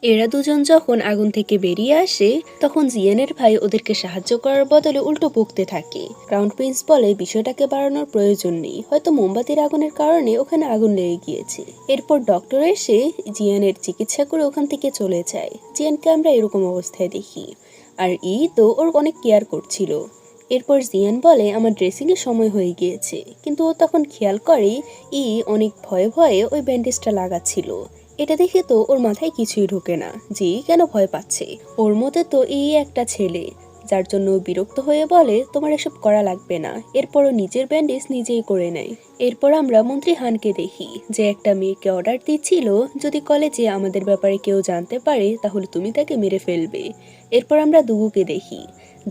এরা দুজন যখন আগুন থেকে বেরিয়ে আসে তখন জিয়ানের ভাই ওদেরকে সাহায্য করার বদলে উল্টো বকতে থাকে। ক্রাউন প্রিন্স বলে বিষয়টাকে বাড়ানোর প্রয়োজন নেই, হয়তো মোমবাতির আগুনের কারণে ওখানে আগুন লেগে গিয়েছে। এরপর ডক্টর এসে জিয়ানের চিকিৎসা করে ওখান থেকে চলে যায়। জিয়ানকে আমরা এরকম অবস্থায় দেখি, আর তো ওর অনেক কেয়ার করছিল। এরপর জিয়ান বলে আমার ড্রেসিং এর সময় হয়ে গিয়েছে, কিন্তু ও তখন খেয়াল করে অনেক ভয়ে ভয়ে ওই ব্যান্ডেজটা লাগাচ্ছিল। এটা দেখে তো ওর মাথায় কিছুই ঢোকে না যে কেন ভয় পাচ্ছে। ওর মতে তো একটা ছেলে, যার জন্য বিরক্ত হয়ে বলে তোমার এসব করা লাগবে না। এরপরও নিজের ব্যান্ডেজ নিজেই করে নেয়। এরপর আমরা মন্ত্রী হানকে দেখি যে একটা মেয়েকে অর্ডার দিচ্ছিল যদি কলেজে আমাদের ব্যাপারে কেউ জানতে পারে তাহলে তুমি তাকে মেরে ফেলবে। এরপর আমরা দুগুকে দেখি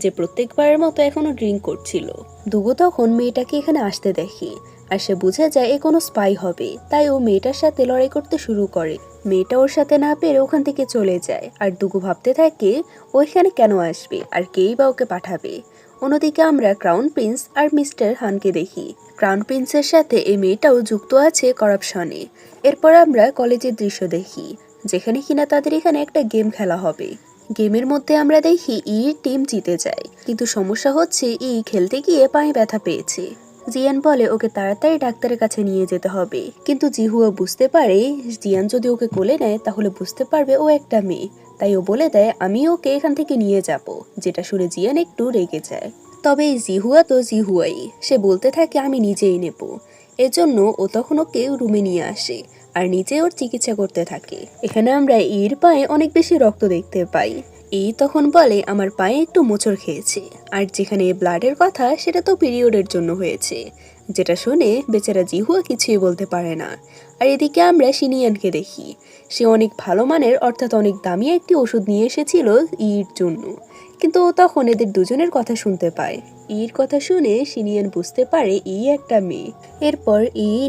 যে প্রত্যেকবারের মতো এখনো ড্রিঙ্ক করছিল। দুগু তখন মেয়েটাকে এখানে আসতে দেখে, আর সে বুঝে যায় এ কোনো স্পাই হবে, তাই ও মেয়েটার সাথে লড়াই করতে শুরু করে। মেয়েটা ওর সাথে না পেরে ওখান থেকে চলে যায়, আর দুগু ভাবতে থাকে ও এখানে কেন আসবে আর কেই বা ওকে পাঠাবে। অন্যদিকে আমরা ক্রাউন প্রিন্স আর মিস্টার হানকে দেখি। ক্রাউন প্রিন্সের সাথে এই মেয়েটাও যুক্ত আছে করাপশনে। এরপর আমরা কলেজের দৃশ্য দেখি যেখানে কিনা তাদের এখানে একটা গেম খেলা হবে। গেমের মধ্যে আমরা দেখি টিম জিতে যায়, কিন্তু সমস্যা হচ্ছে খেলতে গিয়ে পায়ে ব্যথা পেয়েছে। জিয়ান বলে ওকে তাড়াতাড়ি ডাক্তারের কাছে নিয়ে যেতে হবে, কিন্তু জিহুয়া বুঝতে পারে জিয়ান যদি ওকে কোলে নেয় তাহলে বুঝতে পারবে ও একটা মেয়ে, তাই ও বলে দেয় আমি ওকে এখান থেকে নিয়ে যাব, যেটা শুনে জিয়ান একটু রেগে যায়। তবে জিহুয়া তো জিহুয়াই, সে বলতে থাকে আমি নিজেই নেব। এজন্য ও তখন ওকে রুমে নিয়ে আসে আর নিজে ওর চিকিৎসা করতে থাকে। এখানে আমরা পায়ে অনেক বেশি রক্ত দেখতে পাই। তখন বলে আমার পায়ে একটু মোচড় খেয়েছে, আর যেখানে ব্লাডের কথা সেটা তো পিরিয়ডের জন্য হয়েছে, যেটা শুনে বেচারা জিহুয়া কিছুই বলতে পারে না। আর এদিকে আমরা সিনিয়ানকে দেখি, সে অনেক ভালো মানের অর্থাৎ অনেক দামি একটি ওষুধ নিয়ে এসেছিল জন্য, কিন্তু ও তখন এদের দুজনের কথা শুনতে পায়। কথা শুনে সিনিয়ান বুঝতে পারে একটা মেয়ে। এরপর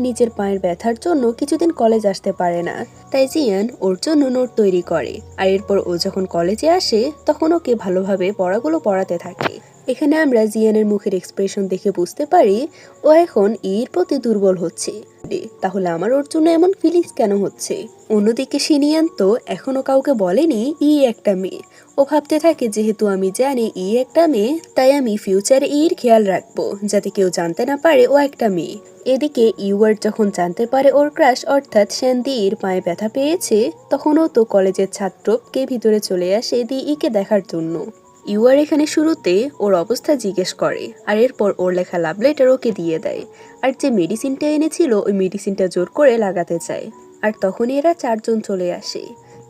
নিজের পায়ের ব্যথার জন্য কিছুদিন কলেজ আসতে পারে না, তাই জিয়ান ওর জন্য নোট তৈরি করে। আর এরপর ও যখন কলেজে আসে তখন ওকে ভালোভাবে পড়াগুলো পড়াতে থাকে। এখানে আমরা জিয়ানের মুখের এক্সপ্রেশন দেখে বুঝতে পারি ও এখন প্রতি দুর্বল হচ্ছে। তাহলে আমার ওর জন্য এমন ফিলিংস কেন হচ্ছে? অন্যদিকে সিনিয়ান তো এখনো কাউকে বলেনি একটা মেয়ে। ও ভাবতে থাকে যেহেতু আমি জানি একটা মেয়ে, তাই আমি ফিউচারে খেয়াল রাখবো যাতে কেউ জানতে না পারে ও একটা মেয়ে। এদিকে ইউয়ার্ড যখন জানতে পারে ওর ক্রাশ অর্থাৎ শ্যান্দির পায়ে ব্যথা পেয়েছে, তখনও তো কলেজের ছাত্রকে ভিতরে চলে আসে কে দেখার জন্য। ইউয়ার এখানে শুরুতে ওর অবস্থা জিজ্ঞেস করে, আর এরপর ওর লেখা লাভ লেটার ওকে দিয়ে দেয়, আর যে মেডিসিনটা এনেছিল ওই মেডিসিনটা জোর করে লাগাতে চায়। আর তখনই এরা চারজন চলে আসে।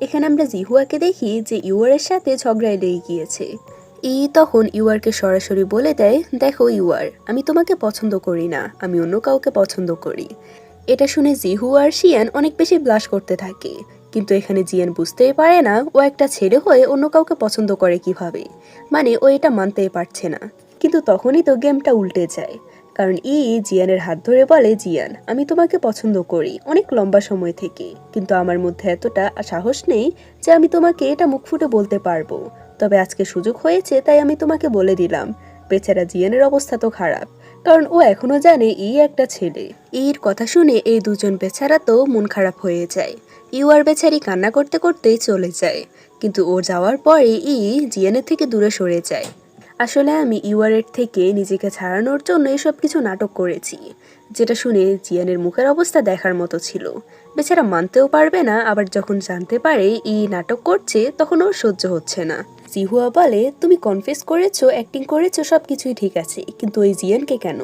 এখানে আমরা জিহুয়াকে দেখি যে ইউয়ারের সাথে ঝগড়ায় লেগে গিয়েছে। তখন ইউয়ারকে সরাসরি বলে দেয় দেখো ইউয়ার, আমি তোমাকে পছন্দ করি না, আমি অন্য কাউকে পছন্দ করি। এটা শুনে জিহু আর শিয়ান অনেক বেশি ব্লাশ করতে থাকে, কিন্তু এখানে জিয়ান বুঝতেই পারে না ও একটা ছেলে হয়ে অন্য কাউকে পছন্দ করে কিভাবে, মানে ও এটা মানতেই পারছে না। কিন্তু তখনই তো গেমটা উল্টে যায়, কারণ জিয়ানের হাত ধরে বলে জিয়ান আমি তোমাকে পছন্দ করি অনেক লম্বা সময় থেকে, কিন্তু আমার মধ্যে এতটা সাহস নেই যে আমি তোমাকে এটা মুখ ফুটে বলতে পারবো, তবে আজকে সুযোগ হয়েছে তাই আমি তোমাকে বলে দিলাম। বেচারা জিয়ানের অবস্থা তো খারাপ, কারণ ও এখনো জানে একটা ছেলে। কথা শুনে এই দুজন বেচারা তো মন খারাপ হয়ে যায়। আর বেচারি কান্না করতে করতেই চলে যায়, কিন্তু ও যাওয়ার পরে জিয়ানের থেকে দূরে সরে যায়। আসলে আমি ইউআরের থেকে নিজেকে ছাড়ানোর জন্য এসব কিছু নাটক করেছি, যেটা শুনে জিয়ানের মুখের অবস্থা দেখার মতো ছিল। বেচারা মানতেও পারবে না, আবার যখন জানতে পারে নাটক করছে তখন ওর সহ্য হচ্ছে না। জিহুয়া বলে তুমি কনফেস করেছো, অ্যাক্টিং করেছো, সবকিছুই ঠিক আছে, কিন্তু ওই জিয়ানকে কেন?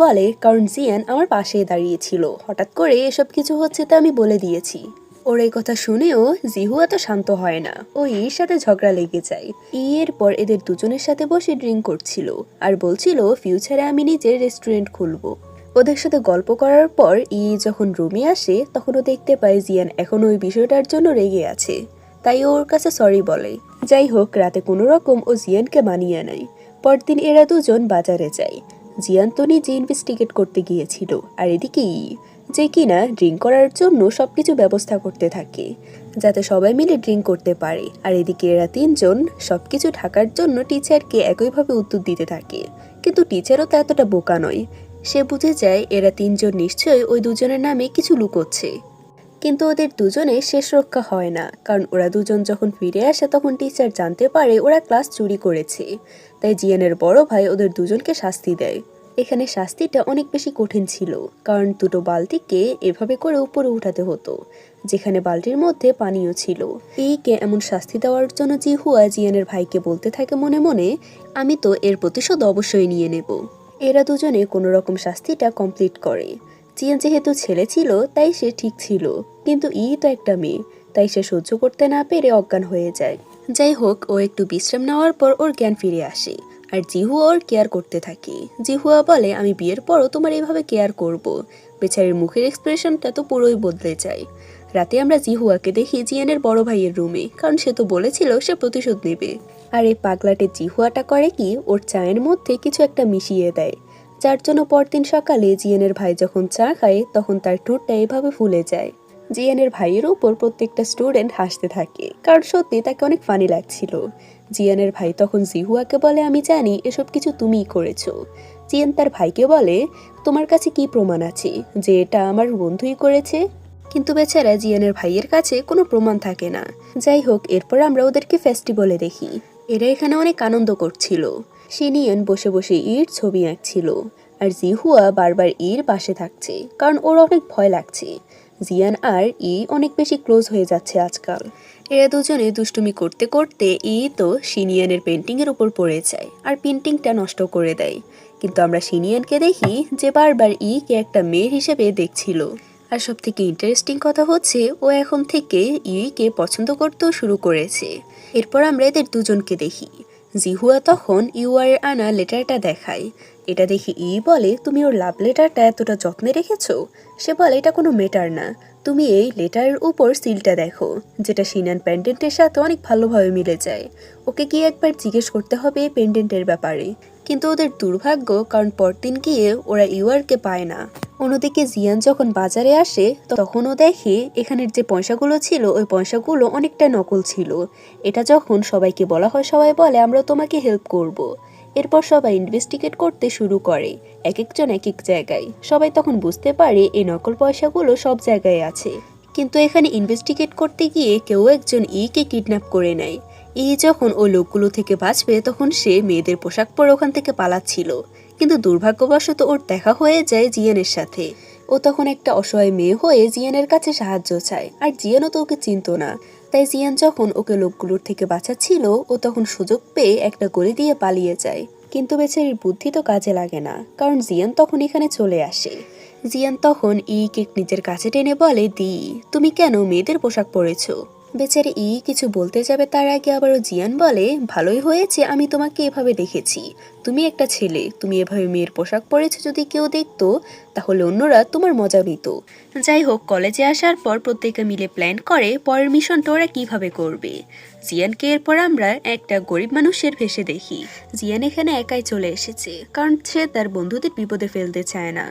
বলে কারণ জিয়ান আমার পাশেই দাঁড়িয়েছিল, হঠাৎ করে এসব কিছু হচ্ছে তা আমি বলে দিয়েছি। ওর এই কথা শুনেও জিহুয়া তো শান্ত হয় না, ও সাথে ঝগড়া লেগে যায়। এরপর এদের দুজনের সাথে বসে ড্রিঙ্ক করছিল আর বলছিল ফিউচারে আমি নিজের রেস্টুরেন্ট খুলবো। ওদের সাথে গল্প করার পর যখন রুমে আসে তখন ও দেখতে পায় জিয়ান এখন ওই বিষয়টার জন্য রেগে আছে, তাই ওর কাছে সরি বলে। যাই হোক, রাতে কোনো রকম ও জিয়ানকে মানিয়ে নেয়। পরদিন এরা দুজন বাজারে যায়। জিয়ান তো নিজে ইনভেস্টিগেট করতে গিয়েছিল, আর এদিকে যে কিনা ড্রিঙ্ক করার জন্য সবকিছু ব্যবস্থা করতে থাকে যাতে সবাই মিলে ড্রিঙ্ক করতে পারে। আর এদিকে এরা তিনজন সবকিছু ঢাকার জন্য টিচারকে একইভাবে উত্তর দিতে থাকে, কিন্তু টিচারও তো এতটা বোকা নয়, সে বুঝে যায় এরা তিনজন নিশ্চয়ই ওই দুজনের নামে কিছু লুকোচ্ছে। কিন্তু ওদের দুজনের শেষ রক্ষা হয় না, কারণ ওরা দুজন যখন ফিরে আসে তখন টিচার জানতে পারে ওরা ক্লাস চুরি করেছে। তাই জিয়ানের বড় ভাই ওদের দুজনকে শাস্তি দেয়। এখানে শাস্তিটা অনেক বেশি কঠিন ছিল, কারণ দুটো বালতিকে এভাবে করে উপরে উঠাতে হতো, যেখানে বালতির মধ্যে পানিও ছিল। এইকে এমন শাস্তি দেওয়ার জন্য জিহুয়া জিয়ানের ভাইকে বলতে থাকে মনে মনে, আমি তো এর প্রতিশোধ অবশ্যই নিয়ে নেব। এরা দুজনে কোনো রকম শাস্তিটা কমপ্লিট করে। জিয়ান যেহেতু ছেলে ছিল তাই সে ঠিক ছিল, কিন্তু তো একটা মেয়ে, তাই সে সহ্য করতে না পেরে অজ্ঞান হয়ে যায়। যাই হোক, ও একটু বিশ্রাম নেওয়ার পর ওর জ্ঞান ফিরে আসে, আর জিহুয়া ওর কেয়ার করতে থাকে। জিহুয়া বলে, আমি বিয়ের পরও তোমার এইভাবে কেয়ার করব। বেচারির মুখের এক্সপ্রেশনটা তো পুরোই বদলে যায়। রাতে আমরা জিহুয়াকে দেখি জিয়ানের বড় ভাইয়ের রুমে, কারণ সে তো বলেছিল সে প্রতিশোধ নেবে। আর এই পাগলাটে জিহুয়াটা করে কি, ওর চায়ের মধ্যে কিছু একটা মিশিয়ে দেয়, যার জন্য পরদিন সকালে জিয়ানের ভাই যখন চা খায় তখন তার ঠোঁটটা এভাবে ফুলে যায়। জিয়ানের ভাইয়ের উপর প্রত্যেকটা স্টুডেন্ট হাসতে থাকে, কারণ সত্যি তাকে অনেক ফানি লাগছিল। জিয়ানের ভাই তখন জিহুয়াকে বলে, আমি জানি এসব কিছু তুমিই করেছো। জিয়ান তার ভাইকে বলে, তোমার কাছে কি প্রমাণ আছে যে এটা আমার বন্ধুই করেছে? কিন্তু বেচারা জিয়ানের ভাইয়ের কাছে কোনো প্রমাণ থাকে না। যাই হোক, এরপর আমরা ওদেরকে ফেস্টিভ্যালে দেখি। এরা এখানে অনেক আনন্দ করছিল। শিনিয়ান বসে বসে ছবি আঁকছিল, আর জিহুয়া বারবার পাশে থাকছে, কারণ ওর অনেক ভয় লাগছে। জিয়ান আর অনেক বেশি ক্লোজ হয়ে যাচ্ছে আজকাল। এরা দুজনে দুষ্টুমি করতে করতে তো শিনিয়ানের পেন্টিং এর উপর পড়ে যায় আর পেন্টিংটা নষ্ট করে দেয়। কিন্তু আমরা শিনিয়ানকে দেখি যে বারবার কে একটা মেয়ে হিসেবে দেখছিল। আর সব থেকে ইন্টারেস্টিং কথা হচ্ছে, ও এখন থেকে কে পছন্দ করতেও শুরু করেছে। এরপর আমরা এদের দুজনকে দেখি। জিহুয়া তখন এর আনা লেটারটা দেখায়। এটা দেখি বলে, তুমি ওর লাভ লেটারটা এতটা যত্নে রেখেছো? সে বলে, এটা কোনো ম্যাটার না, তুমি এই লেটারের উপর সিলটা দেখো, যেটা সিনান পেন্ডেন্টের সাথে অনেক ভালোভাবে মিলে যায়। ওকে গিয়ে একবার জিজ্ঞেস করতে হবে পেন্ডেন্টের ব্যাপারে। কিন্তু ওদের দুর্ভাগ্য, কারণ পরদিন গিয়ে ওরা কে পায় না। অন্যদিকে জিয়ান যখন বাজারে আসে তখন ও দেখে এখানের যে পয়সাগুলো ছিল ওই পয়সাগুলো অনেকটা নকল ছিল। এটা যখন সবাইকে বলা হয়, সবাই বলে আমরা তোমাকে হেল্প করব। এরপর সবাই ইনভেস্টিগেট করতে শুরু করে, এক একজন এক এক জায়গায়। সবাই তখন বুঝতে পারে এই নকল পয়সাগুলো সব জায়গায় আছে। কিন্তু এখানে ইনভেস্টিগেট করতে গিয়ে কেউ একজন কে কিডন্যাপ করে নেয়। যখন ওই লোকগুলো থেকে বাঁচবে তখন সে মেয়েদের পোশাক পরে ওখান থেকে পালাচ্ছিল, কিন্তু দুর্ভাগ্যবশত ওর দেখা হয়ে যায় জিয়ানের সাথে। ও তখন একটা অসহায় মেয়ে হয়ে জিয়ানের কাছে সাহায্য চায়, আর জিয়ানও তো ওকে চিনত না। তাই জিয়ান যখন ওকে লোকগুলোর থেকে বাঁচাচ্ছিল, ও তখন সুযোগ পেয়ে একটা গলি দিয়ে পালিয়ে যায়। কিন্তু বেচারির বুদ্ধি তো কাজে লাগে না, কারণ জিয়ান তখন এখানে চলে আসে। জিয়ান তখন কে নিজের কাছে টেনে বলে, তুমি কেন মেয়েদের পোশাক পরেছো? বেচারি কিছু বলতে যাবে তার আগে আবারও জিয়ান বলে, ভালোই হয়েছে আমি তোমাকে এভাবে দেখেছি, তুমি একটা ছেলে, তুমি এভাবে মেয়ের পোশাক পরেছো, যদি কেউ দেখতো তাহলে অন্যরা তোমার মজা নিত। যাই হোক, কলেজে আসার পর প্রত্যেকে মিলে প্ল্যান করে পরের মিশনটা ওরা কিভাবে করবে। জিয়ানকে এরপর আমরা একটা গরিব মানুষের ভেসে দেখি। জিয়ান এখানে একাই চলে এসেছে, কারণ সে তার বন্ধুদের বিপদে ফেলতে চায় না।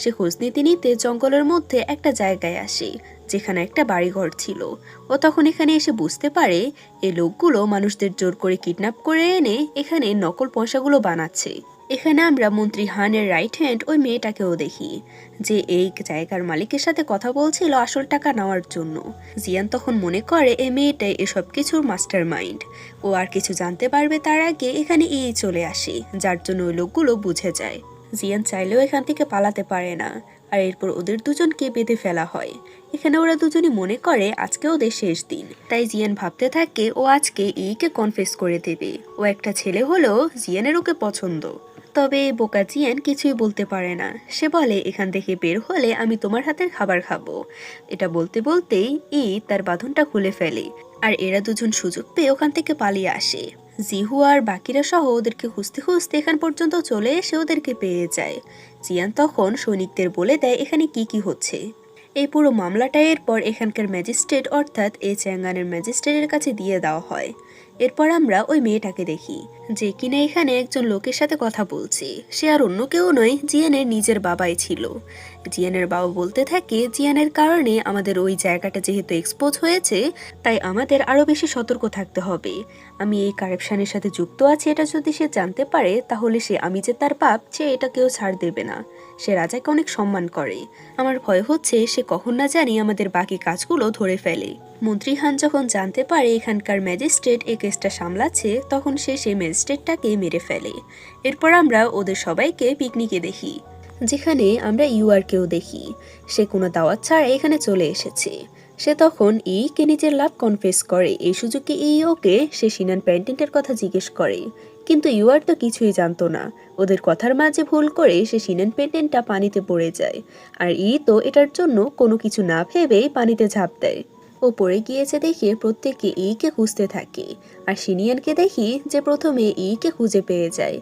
সে খোঁজ নিতে নিতে জঙ্গলের মধ্যে একটা জায়গায় আসে, যেখানে একটা বাড়িঘর ছিল। ও তখন এখানে এসে বুঝতে পারে এই লোকগুলো মানুষদের জোর করে কিডন্যাপ করে এনে এখানে নকল পয়সাগুলো বানাচ্ছে। এখানে আমরা মন্ত্রী হানের রাইট হ্যান্ড ওই মেয়েটাকেও দেখি, যে এই জায়গার মালিকের সাথে কথা বলছিল আসল টাকা নেওয়ার জন্য। জিয়ান তখন মনে করে এই মেয়েটাই এসব কিছুর মাস্টার মাইন্ড। ও আর কিছু জানতে পারবে তার আগে এখানে চলে আসে, যার জন্য ওই লোকগুলো বুঝে যায়। জিয়ান চাইলেও এখান থেকে পালাতে পারে না, আর এরপর ওদের দুজনকে বেঁধে ফেলা হয়। এখানে ওরা দুজনই মনে করে আজকে ওদের শেষ দিন। তাই জিয়ান ভাবতে থাকে ও আজকে কে কনফেস করে দেবে। ও একটা ছেলে হলেও জিয়ানের ওকে পছন্দ। তবে বোকা জিয়ান কিছুই বলতে পারে না। সে বলে, এখান থেকে বের হলে আমি তোমার হাতের খাবার খাবো। এটা বলতে বলতেই তার বাঁধনটা খুলে ফেলে, আর এরা দুজন সুযোগ পেয়ে ওখান থেকে পালিয়ে আসে। জিহুয়া আর বাকিরা সহ ওদেরকে খুঁজতে খুঁজতে এখান পর্যন্ত চলে এসে ওদেরকে পেয়ে যায়। জিয়ান তখন সৈনিকদের বলে দেয় এখানে কি কি হচ্ছে। এই পুরো মামলাটা এরপর এখানকার ম্যাজিস্ট্রেট অর্থাৎ চ্যাঙ্গানের ম্যাজিস্ট্রেটের কাছে দিয়ে দেওয়া হয়। এরপর আমরা ওই মেয়েটাকে দেখি, যে কিনা এখানে একজন লোকের সাথে কথা বলছে। সে আর অন্য কেউ নয়, জিয়ানের নিজের বাবাই ছিল। জিয়ানের বাবা বলতে থাকে, জিয়ানের কারণে আমাদের ওই জায়গাটা যেহেতু এক্সপোজ হয়েছে, তাই আমাদের আরো বেশি সতর্ক থাকতে হবে। আমি এই কারাপশনের সাথে যুক্ত আছি এটা যদি সে জানতে পারে, তাহলে আমি যে তার বাপ সে এটা কেউ ছাড় দেবে না। সে রাজাকে অনেক সম্মান করে। আমার ভয় হচ্ছে সে কখন না জানি আমাদের বাকি কাজগুলো ধরে ফেলে। মন্ত্রী হান যখন জানতে পারে এখানকার ম্যাজিস্ট্রেট এই কেসটা সামলাচ্ছে, তখন সে সেই ম্যাজিস্ট্রেটটাকে মেরে ফেলে। এরপর আমরা ওদের সবাইকে পিকনিকে দেখি, যেখানে আমরা ইউআরকেও দেখি। সে কোনো দাওয়াত ছাড়া এখানে চলে এসেছে। সে তখন কে নিজের লাভ কনফেস করে। এই সুযোগে ওকে সে সিনান পেন্টেন্টের কথা জিজ্ঞেস করে, কিন্তু ইউআর তো কিছুই জানতো না। ওদের কথার মাঝে ভুল করে সে সিনান পেন্টেন্টটা পানিতে পড়ে যায়, আর তো এটার জন্য কোনো কিছু না ভেবেই পানিতে ঝাঁপ দেয়। ও পড়ে গিয়েছে দেখে প্রত্যেকে কে খুঁজতে থাকে, আর সিনিয়ানকে দেখি যে প্রথমে কে খুঁজে পেয়ে যায়।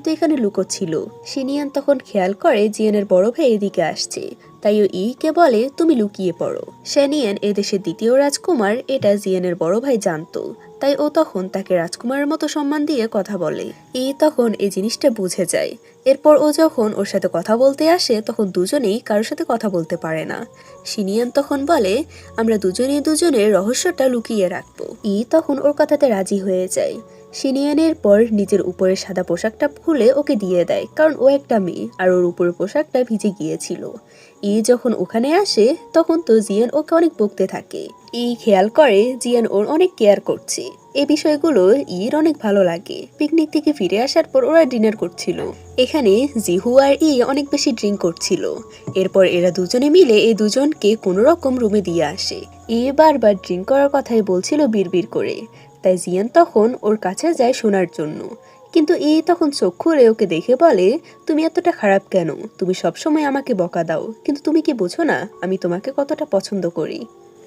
তো এখানে লুকোচ্ছিল। সিনিয়ান তখন খেয়াল করে জিয়ানের বড় ভাই এদিকে আসছে, তাই ও কে বলে তুমি লুকিয়ে পড়ো। শ্যানিয়ান এদেশের দ্বিতীয় রাজকুমার, এটা জিয়ানের বড় ভাই জানতো, তাই ও তখন তাকে রাজকুমারের মতো সম্মান দিয়ে কথা বলে। তখন এই জিনিসটা বুঝে যায়। এরপর ও যখন ওর সাথে কথা বলতে আসে তখন দুজনেই কারোর সাথে কথা বলতে পারে না। সিনিয়ান তখন বলে আমরা দুজনেই দুজনের রহস্যটা লুকিয়ে রাখবো। তখন ওর কথাতে রাজি হয়ে যায়। সিনিয়ানের পর নিজের উপরের সাদা পোশাকটা খুলে ওকে দিয়ে দেয়, কারণ ও একটা মেয়ে আর ওর উপরের পোশাকটা ভিজে গিয়েছিল। যখন ওখানে আসে তখন তো জিয়ান ওকে অনেক বকতে থাকে। খেয়াল করে জিয়ান ওর অনেক কেয়ার করছে। এই বিষয়গুলো অনেক ভালো লাগে। পিকনিক থেকে ফিরে আসার পর ওরা ডিনার করছিল। এখানে জিহু আর অনেক বেশি ড্রিঙ্ক করছিল। এরপর এরা দুজনে মিলে এই দুজনকে কোনো রকম রুমে দিয়ে আসে। বারবার ড্রিঙ্ক করার কথাই বলছিল বিড়বিড় করে, তাই জিয়ান তখন ওর কাছে যায় শোনার জন্য। কিন্তু তখন চোখ খুলে ওকে দেখে বলে তুমি এতটা খারাপ কেন? তুমি সবসময় আমাকে বকা দাও, কিন্তু তুমি কি বোঝো না আমি তোমাকে কতটা পছন্দ করি?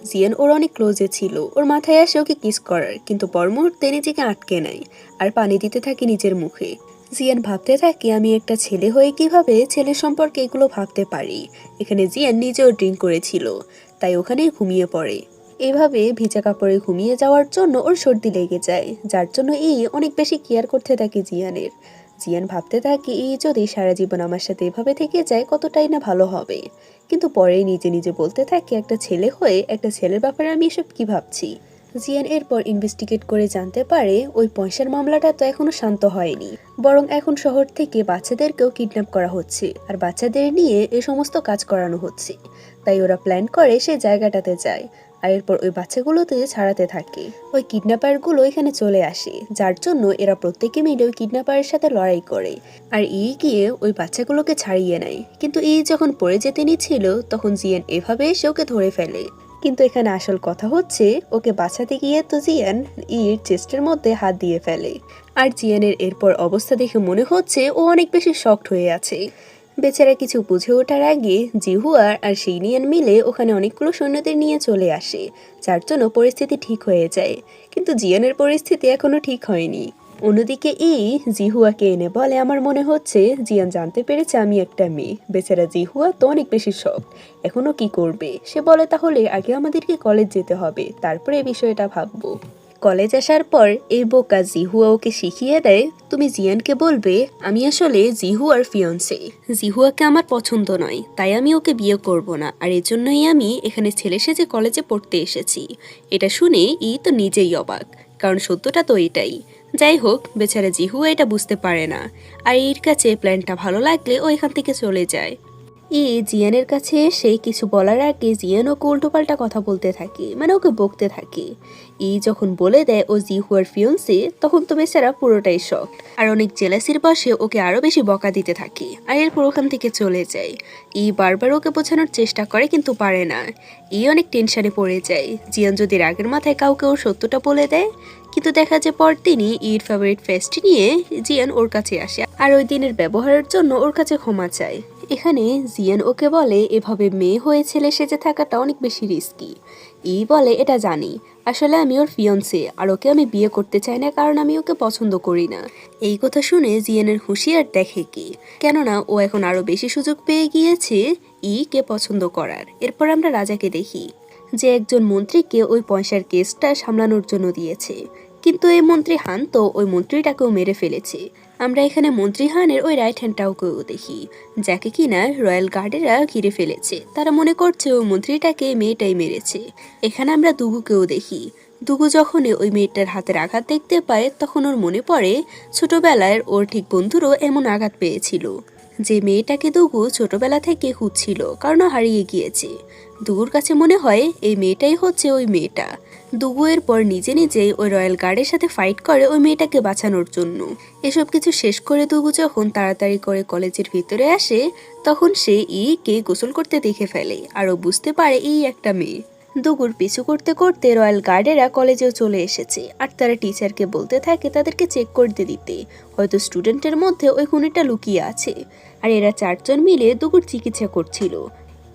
জিয়ান ওর অনেক ক্লোজে ছিল। ওর মাথায় আসে ওকে কিস করার, কিন্তু পর মুহূর্তে নিজেকে আটকে নেয় আর পানি দিতে থাকে নিজের মুখে। জিয়ান ভাবতে থাকে আমি একটা ছেলে হয়ে কিভাবে ছেলের সম্পর্কে এগুলো ভাবতে পারি। এখানে জিয়ান নিজেও ড্রিঙ্ক করেছিল, তাই ওখানেই ঘুমিয়ে পড়ে। এভাবে ভিজা কাপড়ে ঘুমিয়ে যাওয়ার জন্য ওর সর্দি লেগে যায়, যার জন্য অনেক বেশি কেয়ার করতে থাকে জিয়ানের। জিয়ান ভাবতে থাকে যদি সারা জীবন আমার সাথে এভাবে থেকে যায় কতটাই না ভালো হবে। কিন্তু পরে নিজে নিজে বলতে থাকে একটা ছেলে হয়ে একটা ছেলের ব্যাপারে আমি এসব কি ভাবছি। জিয়ান এরপর ইনভেস্টিগেট করে জানতে পারে ওই পয়সার মামলাটা তো এখনো শান্ত হয়নি, বরং এখন শহর থেকে বাচ্চাদেরকেও কিডন্যাপ করা হচ্ছে আর বাচ্চাদের নিয়ে এ সমস্ত কাজ করানো হচ্ছে। তাই ওরা প্ল্যান করে সেই জায়গাটাতে যায়, আর এরপর ওই বাচ্চাগুলোতে ছাড়াতে থাকে। ওই কিডন্যাপারগুলো এখানে চলে আসে, যার জন্য এরা প্রত্যেকে মিলে ওই কিডন্যাপারের সাথে লড়াই করে আর গিয়ে ওই বাচ্চাগুলোকে ছাড়িয়ে নেয়। কিন্তু যখন পড়ে যেতে নিচ্ছিল তখন জিয়ান এভাবে এসে ওকে ধরে ফেলে। কিন্তু এখানে আসল কথা হচ্ছে ওকে বাঁচাতে গিয়ে তো জিয়ান চেস্টের মধ্যে হাত দিয়ে ফেলে। আর জিয়ানের এরপর অবস্থা দেখে মনে হচ্ছে ও অনেক বেশি শকড হয়ে আছে। বেচারা কিছু বুঝে ওঠার আগে জিহুয়ার আর সিনিয়ান মিলে ওখানে অনেকগুলো সৈন্যদের নিয়ে চলে আসে, যার জন্য পরিস্থিতি ঠিক হয়ে যায়। কিন্তু জিয়ানের পরিস্থিতি এখনো ঠিক হয়নি। অন্যদিকে জিহুয়াকে এনে বলে আমার মনে হচ্ছে জিয়ান জানতে পেরেছে আমি একটা মেয়ে। বেচারা জিহুয়া তো অনেক বেশি শক, এখনো কি করবে। সে বলে তাহলে আগে আমাদেরকে কলেজ যেতে হবে, তারপরে এই বিষয়টা ভাববো। কলেজ আসার পর এই বোকা জিহুয়া ওকে শিখিয়ে দেয় তুমি জিয়ানকে বলবে আমি আসলে জিহুয়ার ফিয়ন্সে। জিহুয়াকে আমার পছন্দ নয়, তাই আমি ওকে বিয়ে করব না, আর এজন্যই আমি এখানে ছেলে সেজে কলেজে পড়তে এসেছি। এটা শুনে তো নিজেই অবাক, কারণ সত্যটা তো এটাই। যাই হোক, বেচারা জিহুয়া এটা বুঝতে পারে না, আর এর কাছে প্ল্যানটা ভালো লাগলে ও এখান থেকে চলে যায়। জিয়ানের কাছে এসে কিছু বলার আগে জিয়ান ওকে উল্টোপাল্টা কথা বলতে থাকে, মানে ওকে বকতে থাকে। যখন বলে দেয় ও জিহুয়ার ফিয়ন্সে, তখন তো বেচারা পুরোটাই শক আর অনেক জেলাসির বসে ওকে আরো বেশি বকা দিতে থাকে, আর এরপর ওখান থেকে চলে যায়। বারবার ওকে বোঝানোর চেষ্টা করে কিন্তু পারে না। অনেক টেনশনে পড়ে যায়। জিয়ান যদি রাগের মাথায় কাউকে ওর সত্যটা বলে দেয়, কিন্তু দেখা যায় পরদিনই ফেভারিট ফেস্ট নিয়ে জিয়ান ওর কাছে আসে আর ওই দিনের ব্যবহারের জন্য ওর কাছে ক্ষমা চায়। এখানে জিয়ান ওকে বলে এভাবে মেয়ে হয়ে ছেলে সেজে থাকাটা অনেক বেশি রিস্কি। বলে এটা জানি, আসলে আমি ওর ফিয়ন্সে আর ওকে আমি বিয়ে করতে চাই না, কারণ আমি ওকে পছন্দ করি না। এই কথা শুনে জিয়ানের হুঁশিয়ার দেখে কি, কেননা ও এখন আরো বেশি সুযোগ পেয়ে গিয়েছে কে পছন্দ করার। এরপর আমরা রাজাকে দেখি যে একজন মন্ত্রীকে ওই পয়সার কেসটা সামলানোর জন্য দিয়েছে, কিন্তু এই মন্ত্রী হান তো ওই মন্ত্রীটাকেও মেরে ফেলেছে। আমরা এখানে মন্ত্রী হানের ওই রাইট হ্যান্ডটাকেও দেখি, যাকে কিনা রয়্যাল গার্ডেরা ঘিরে ফেলেছে। তারা মনে করছে ওই মন্ত্রীটাকে মেয়েটাই মেরেছে। এখানে আমরা দুগুকেও দেখি। দুগু যখন ওই মেয়েটার হাতের আঘাত দেখতে পায় তখন ওর মনে পড়ে ছোটবেলায় ওর ঠিক বন্ধুরও এমন আঘাত পেয়েছিল। যে মেয়েটাকে দুগু ছোটবেলা থেকে খুঁজছিল কারণ হারিয়ে গিয়েছে। দুগুর কাছে মনে হয় এই মেয়েটাই হচ্ছে ওই মেয়েটা। দুগু এরপর নিজে নিজেই ওই রয়্যাল গার্ডের সাথে ফাইট করে ওই মেয়েটাকে বাঁচানোর জন্য। এসব কিছু শেষ করে দুগু যখন তাড়াতাড়ি করে কলেজের ভিতরে আসে, তখন সে কে গোসল করতে দেখে ফেলে আর ও বুঝতে পারে একটা মেয়ে। দুগুর পিছু করতে করতে রয়্যাল গার্ডেরা কলেজেও চলে এসেছে আর তারা টিচারকে বলতে থাকে তাদেরকে চেক করতে দিতে, হয়তো স্টুডেন্টের মধ্যে ওই খুনিটা লুকিয়ে আছে। আর এরা 4 জন মিলে দুগুর চিকিৎসা করছিল।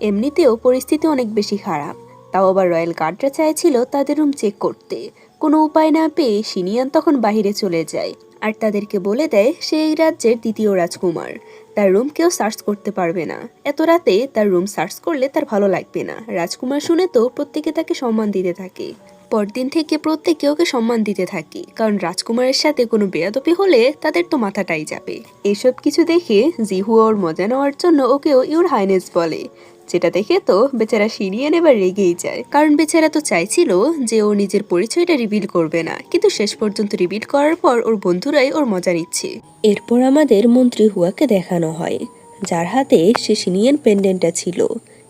এমনিতেও পরিস্থিতি অনেক বেশি খারাপ, তাও আবার রয়্যাল গার্ডরা চাইছিল তাদের রুম চেক করতে। কোনো উপায় না পেয়ে সিনিয়ান তখন বাইরে চলে যায় আর তাদেরকে বলে দেয় সে এই রাজ্যের দ্বিতীয় রাজকুমার। তার রুম কেউ সার্চ করতে পারবে না। এত রাতে তার রুম সার্চ করলে তার ভালো লাগবে না। রাজকুমার শুনে তো প্রত্যেকে তাকে সম্মান দিতে থাকে। পরদিন থেকে প্রত্যেকে ওকে সম্মান দিতে থাকে, কারণ রাজকুমারের সাথে কোনো বেয়াদবি হলে তাদের তো মাথাটাই যাবে। এসব কিছু দেখে জিহুয়া ওর মজা নেওয়ার জন্য ওকেও ইউর হাইনেস বলে, যেটা দেখে তো বেচারা সিনিয়ান এবার রেগেই যায়, কারণ বেচারা তো চাইছিল যে ও নিজের পরিচয়টা রিভিল করবে না, কিন্তু শেষ পর্যন্ত রিভিল করার পর ওর বন্ধুরাই ওর মজা নিচ্ছে। এরপর আমাদের মন্ত্রী হুয়াকে দেখানো হয়, যার হাতে সে সিনিয়ান পেন্ডেন্টটা ছিল।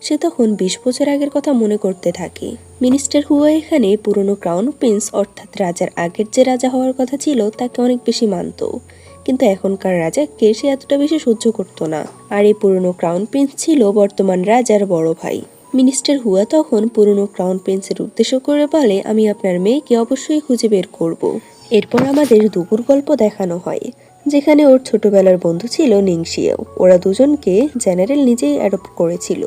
সে তখন 20 বছর আগের কথা মনে করতে থাকে। মিনিস্টার হুয়া এখানে পুরনো ক্রাউন প্রিন্স অর্থাৎ রাজার আগের যে রাজা হওয়ার কথা ছিল তাকে অনেক বেশি মানত, কিন্তু এখনকার রাজাকে সে এতটা বেশি সহ্য করতো না। আর এই পুরনো ক্রাউন প্রিন্স ছিল বর্তমান রাজার বড় ভাই। মিনিস্টার হুয়া তখন পুরনো ক্রাউন প্রিন্সের উদ্দেশ্য করে বলে, আমি আপনার মেয়েকে অবশ্যই খুঁজে বের করব। এরপর আমাদের দুগুর গল্প দেখানো হয়, যেখানে ওর ছোটবেলার বন্ধু ছিল নিংশিয়াও। ওরা দুজনকে জেনারেল নিজেই অ্যাডপ্ট করেছিল।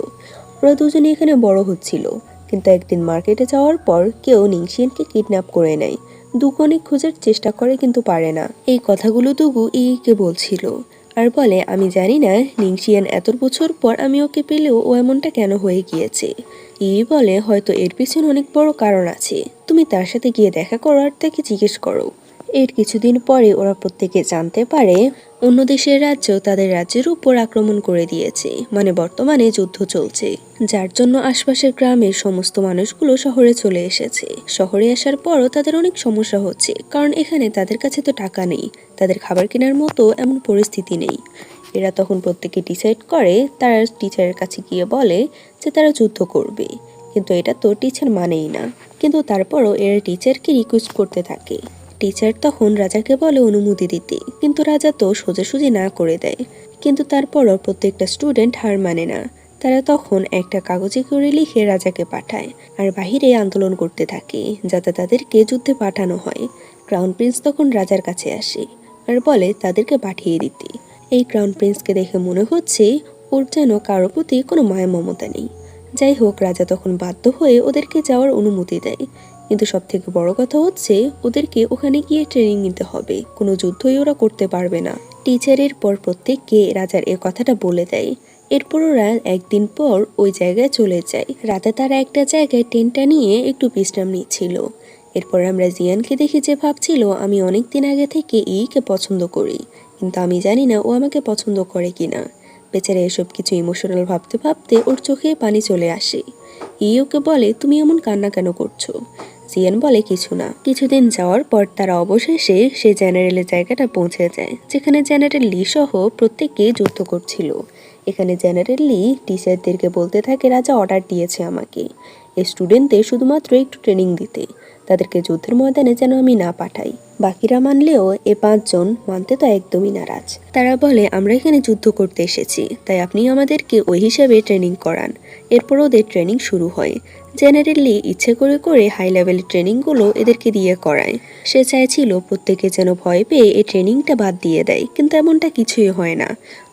ওরা দুজনে এখানে বড় হচ্ছিল, কিন্তু একদিন মার্কেটে যাওয়ার পর কেউ নিংশিয়ানকে কিডন্যাপ করে নেয়। দুগু অনেক খোঁজার চেষ্টা করে কিন্তু পারে না। এই কথাগুলো দুগু কে বলছিল আর বলে, আমি জানি না নিংশিয়ান এত বছর পর আমি ওকে পেলেও ও এমনটা কেন হয়ে গিয়েছে। বলে, হয়তো এর পিছনে অনেক বড় কারণ আছে, তুমি তার সাথে গিয়ে দেখা করো আর তাকে জিজ্ঞেস করো। এর কিছুদিন পরে ওরা প্রত্যেকে জানতে পারে অন্য দেশের রাজ্য তাদের রাজ্যের উপর আক্রমণ করে দিয়েছে, মানে বর্তমানে যুদ্ধ চলছে, যার জন্য আশপাশের গ্রামের সমস্ত মানুষগুলো শহরে চলে এসেছে। শহরে আসার পরও তাদের অনেক সমস্যা হচ্ছে, কারণ এখানে তাদের কাছে তো টাকা নেই, তাদের খাবার কেনার মতো এমন পরিস্থিতি নেই। এরা তখন প্রত্যেকে ডিসাইড করে, তারা টিচারের কাছে গিয়ে বলে যে তারা যুদ্ধ করবে, কিন্তু এটা তো টিচার মানেই না। কিন্তু তারপরও এরা টিচারকে রিকোয়েস্ট করতে থাকে। টিচার তখন রাজাকে বলে অনুমতি দিতে, কিন্তু রাজা তো সোজাসুজি না করে দেয়। কিন্তু তারপরও প্রত্যেকটা স্টুডেন্ট হার মানে না। তারা তখন একটা কাগজে করে লিখে রাজাকে পাঠায় আর বাহিরে আন্দোলন করতে থাকে যাতে তাদেরকে যুদ্ধে পাঠানো হয়। ক্রাউন প্রিন্স তখন রাজার কাছে আসে আর বলে তাদেরকে পাঠিয়ে দিতে। এই ক্রাউন প্রিন্সকে দেখে মনে হচ্ছে ওর যেন কারো প্রতি কোনো মায়া মমতা নেই। যাই হোক, রাজা তখন বাধ্য হয়ে ওদেরকে যাওয়ার অনুমতি দেয়, কিন্তু সব থেকে বড় কথা হচ্ছে ওদেরকে ওখানে গিয়ে ট্রেনিং নিতে হবে, কোনো যুদ্ধই ওরা করতে পারবে না। টিচারের পর প্রত্যেককে রাজার এ কথাটা বলে দেয়। এরপর ওরা একদিন পর ওই জায়গায় চলে যায়। রাতে তারা একটা জায়গায় টেন্টটা নিয়ে একটু বিশ্রাম নিচ্ছিল। এরপর আমরা জিয়ানকে দেখে যে ভাবছিল, আমি অনেক দিন আগে থেকে কে পছন্দ করি, কিন্তু আমি জানি না ও আমাকে পছন্দ করে কিনা। বেচারা এসব কিছু ইমোশনাল ভাবতে ভাবতে ওর চোখে পানি চলে আসে। ওকে বলে, তুমি এমন কান্না কেন করছো? জিয়ান বলে, কিছু না। কিছুদিন যাওয়ার পর তারা অবশেষে সে জেনারেলের জায়গাটা পৌঁছে যায়, যেখানে জেনারেল লি সহ প্রত্যেককে যুদ্ধ করছিল। এখানে জেনারেল লি টিচারদেরকে বলতে থাকে, রাজা অর্ডার দিয়েছে আমাকে এই স্টুডেন্টদের শুধুমাত্র একটু ট্রেনিং দিতে, তাদেরকে যুদ্ধের ময়দানে যেন আমি না পাঠাই। বাকিরা মানলেও এ 5 জন মানতে তো একদমই নারাজ। তারা বলে, আমরা এখানে যুদ্ধ করতে এসেছি, তাই আপনি আমাদেরকে ওই হিসাবে ট্রেনিং করান। এরপর ওদের ট্রেনিং শুরু হয়। জেনারেলি ইচ্ছে করে করে হাই লেভেলের ট্রেনিংগুলো এদেরকে দিয়ে করায়। সে চাইছিল প্রত্যেকে যেন ভয় পেয়ে এই ট্রেনিংটা বাদ দিয়ে দেয়, কিন্তু এমনটা কিছুই হয় না,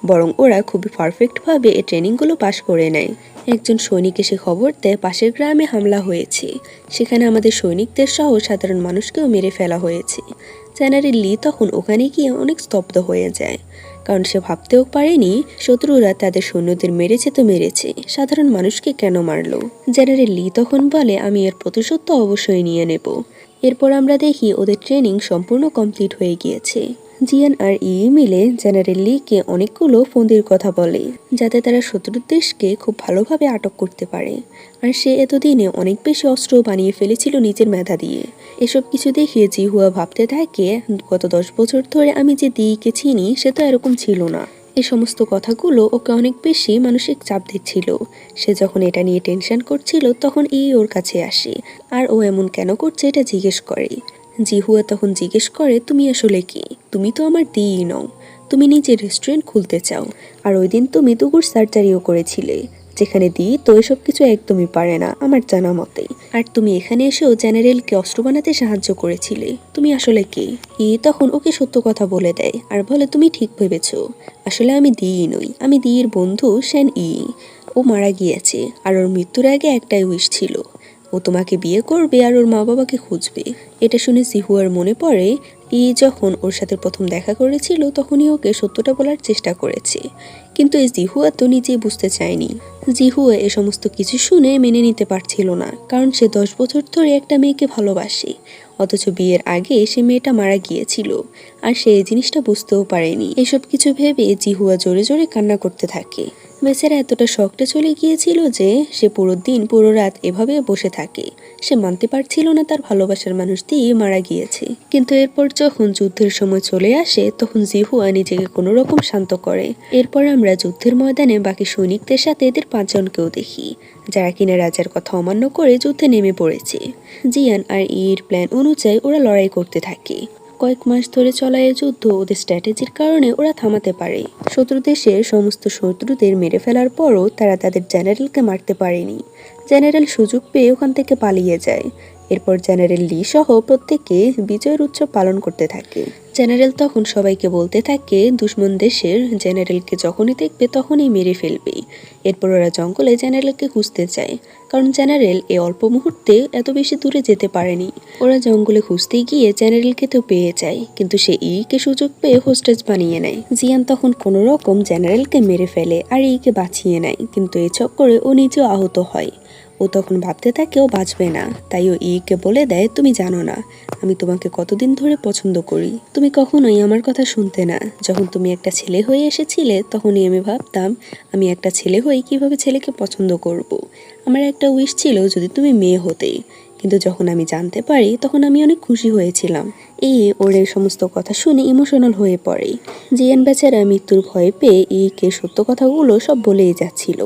বরং ওরা খুবই পারফেক্টভাবে এই ট্রেনিংগুলো পাশ করে নেয়। একজন সৈনিক এসে খবর দেয় পাশের গ্রামে হামলা হয়েছে, সেখানে আমাদের সৈনিকদের সহ সাধারণ মানুষকেও মেরে ফেলা হয়েছে। জেনারেল লি তখন ওখানে গিয়ে অনেক স্তব্ধ হয়ে যায়, কারণ সে ভাবতেও পারেনি শত্রুরা তাদের সৈন্যদের মেরেছে তো মেরেছে, সাধারণ মানুষকে কেন মারলো। জেনারেল লি তখন বলে, আমি এর প্রতিশোধ তো অবশ্যই নিয়ে নেব। এরপর আমরা দেখি ওদের ট্রেনিং সম্পূর্ণ কমপ্লিট হয়ে গিয়েছে। জিয়ান আর মিলে জেনারেল লিকে অনেকগুলো ফন্দির কথা বলে, যাতে তারা শত্রুর দেশকে খুব ভালোভাবে আটক করতে পারে। আর সে এতদিনে অনেক বেশি অস্ত্র বানিয়ে ফেলেছিল নিজের মেধা দিয়ে। এসব কিছু দেখে জিহুয়া ভাবতে থাকে, গত 10 বছর ধরে আমি যে দিকে চিনি সে তো এরকম ছিল না। এই সমস্ত কথাগুলো ওকে অনেক বেশি মানসিক চাপ দিচ্ছিল। সে যখন এটা নিয়ে টেনশন করছিল তখন ওর কাছে আসে আর ও এমন কেন করছে এটা জিজ্ঞেস করে। জিহুয়া তখন জিজ্ঞেস করে, তুমি আসলে কি? তুমি তো আমার দিই নও, তুমি নিজে রেস্টুরেন্ট খুলতে চাও, আর ওই দিন তুমি দুগুর সার্জারিও করেছিলে, যেখানে দিই তো এসব কিছু একদমই পারে না আমার জানা মতে। আর তুমি এখানে এসেও জেনারেলকে অস্ত্র বানাতে সাহায্য করেছিলে, তুমি আসলে কে? তখন ওকে সত্য কথা বলে দেয় আর বলে, তুমি ঠিক ভেবেছো, আসলে আমি দিই নই, আমি দিয়ের বন্ধু শ্যান ও মারা গিয়েছে আর ওর মৃত্যুর আগে একটাই উইশ ছিল, ও তোমাকে বিয়ে করবে আর ওর মা বাবাকে খুঁজবে। এটা শুনে জিহুয়ার মনে পড়ে যখন ওর সাথে প্রথম দেখা করেছিল তখনই ওকে সত্যটা বলার চেষ্টা করেছে, কিন্তু এই জিহুয়া তো নিজেই বুঝতে চায়নি। জিহুয়া এ সমস্ত কিছু শুনে মেনে নিতে পারছিল না, কারণ সে 10 বছর ধরে একটা মেয়েকে ভালোবাসে, অথচ বিয়ের আগে সে মেয়েটা মারা গিয়েছিল আর সে এই জিনিসটা বুঝতেও পারেনি। এসব কিছু ভেবে জিহুয়া জোরে জোরে কান্না করতে থাকে। বেচারা এতটা শকটা চলে গিয়েছিল যে সে পুরো দিন পুরো রাত এভাবে বসে থাকে। সে মানতে পারছিল না তার ভালোবাসার মানুষটি মারা গিয়েছে। কিন্তু এরপর যখন যুদ্ধের সময় চলে আসে তখন জিহুয়া নিজেকে কোনো রকম শান্ত করে। এরপর আমরা যুদ্ধের ময়দানে বাকি সৈনিকদের সাথে এদের 5 জনকেও দেখি, যারা কিনা রাজার কথা অমান্য করে যুদ্ধে নেমে পড়েছে। জিয়ান আর এর প্ল্যান অনুযায়ী ওরা লড়াই করতে থাকে। কয়েক মাস ধরে চলা এই যুদ্ধ ওদের স্ট্র্যাটেজির কারণে ওরা থামাতে পারে। শত্রু দেশের সমস্ত শত্রুদের মেরে ফেলার পরও তারা তাদের জেনারেলকে মারতে পারেনি। জেনারেল সুযোগ পেয়ে ওখান থেকে পালিয়ে যায়। এরপর জেনারেল লি সহ প্রত্যেকে বিজয়ের উৎসব পালন করতে থাকে। জেনারেল তখন সবাইকে বলতে থাকে দুশ্মন দেশের জেনারেলকে যখনই দেখবে তখনই মেরে ফেলবে। এরপর ওরা জঙ্গলে জেনারেলকে খুঁজতে চায়, কারণ জেনারেল এই অল্প মুহূর্তে এত বেশি দূরে যেতে পারেনি। ওরা জঙ্গলে খুঁজতে গিয়ে জেনারেলকে তো পেয়ে যায়, কিন্তু সে কে সুযোগ পেয়ে হোস্টেজ বানিয়ে নেয়। জিয়ান তখন কোনো রকম জেনারেলকে মেরে ফেলে আর কে বাঁচিয়ে নেয়, কিন্তু এই চক্করে ও নিজেও আহত হয়। ও তখন ভাবতে থাকে ও বাঁচবে না, তাই ও কে বলে দেয়, তুমি জানো না আমি তোমাকে কতদিন ধরে পছন্দ করি, তুমি কখনোই আমার কথা শুনতে না। যখন তুমি একটা ছেলে হয়ে এসেছিলে তখনই আমি ভাবতাম আমি একটা ছেলে হয়ে কিভাবে ছেলেকে পছন্দ করব। আমার একটা উইশ ছিল যদি তুমি মেয়ে হতে, কিন্তু যখন আমি জানতে পারি তখন আমি অনেক খুশি হয়েছিলাম। ওর এই সমস্ত কথা শুনে ইমোশনাল হয়ে পড়ে। জিয়ান বেচারা মৃত্যুর ভয় পেয়ে কে সত্য কথাগুলো সব বলেই যাচ্ছিল।